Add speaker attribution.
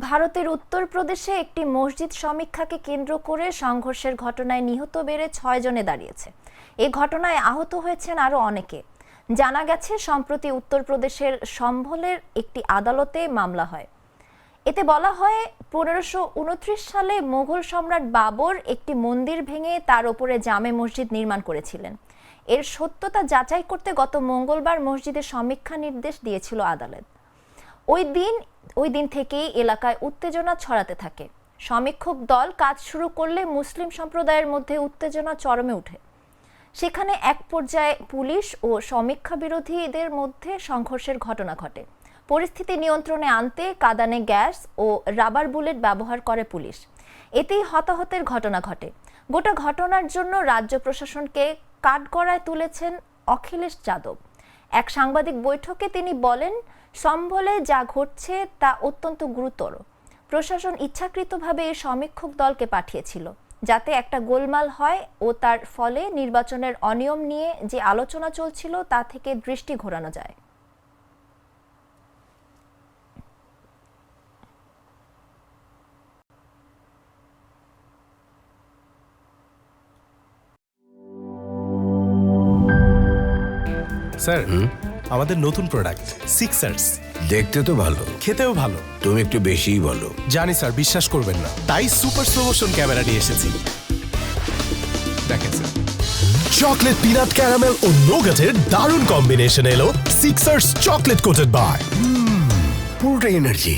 Speaker 1: ভারতের উত্তরপ্রদেশে একটি মসজিদ সমীক্ষাকে কেন্দ্র করে সংঘর্ষের ঘটনায় নিহত বেড়ে 6 জনে দাঁড়িয়েছে। এই ঘটনায় আহত হয়েছেন আরও অনেকে। জানা গেছে, সম্প্রতি উত্তরপ্রদেশের সম্ভলের একটি আদালতে মামলা হয়। এতে বলা হয়, 1529 সালে মুঘল সম্রাট বাবর একটি মন্দির ভেঙে তার উপরে জামে মসজিদ নির্মাণ করেছিলেন। এর সত্যতা যাচাই করতে গত মঙ্গলবার মসজিদের সমীক্ষা নির্দেশ দিয়েছিল আদালত। ওই দিন থেকেই এলাকায় উত্তেজনা ছড়াতে থাকে। সমীক্ষক দল কাজ শুরু করলে মুসলিম সম্প্রদায়ের মধ্যে উত্তেজনা চরমে ওঠে। সেখানে এক পর্যায়ে পুলিশ ও সমীক্ষা বিরোধীদের মধ্যে সংঘর্ষের ঘটনা ঘটে। পরিস্থিতি নিয়ন্ত্রণে আনতে কাঁদানে গ্যাস ও রাবার বুলেট ব্যবহার করে পুলিশ। এতেই হতাহতের ঘটনা ঘটে। গোটা ঘটনার জন্য রাজ্য প্রশাসনকে কাঠগড়ায় তুলেছেন অখিলেশ যাদব। এক সাংবাদিক বৈঠকে তিনি বলেন, সম্ভলে যা ঘটছে তা অত্যন্ত গুরুতর। প্রশাসন ইচ্ছাকৃতভাবে এই সমীক্ষক দলকে পাঠিয়েছিল, যাতে একটা গোলমাল হয় ও তার ফলে নির্বাচনের অনিয়ম নিয়ে যে আলোচনা চলছিল তা থেকে দৃষ্টি ঘোরানো যায়।
Speaker 2: স্যার, আমাদের নতুন প্রোডাক্ট সিক্সার্স
Speaker 3: দেখতে তো ভালো,
Speaker 2: খেতেও ভালো।
Speaker 3: তুমি একটু বেশিই বলো।
Speaker 2: জানি স্যার, বিশ্বাস করবেন না, তাই সুপার স্লো মোশন ক্যামেরা নিয়ে এসেছি। দেখেন স্যার, চকলেট পিনাট ক্যারামেল ও নোগাটের দারুণ কম্বিনেশন এলো সিক্সার্স চকলেট কোটেড বার।
Speaker 3: পুরোটা এনার্জি।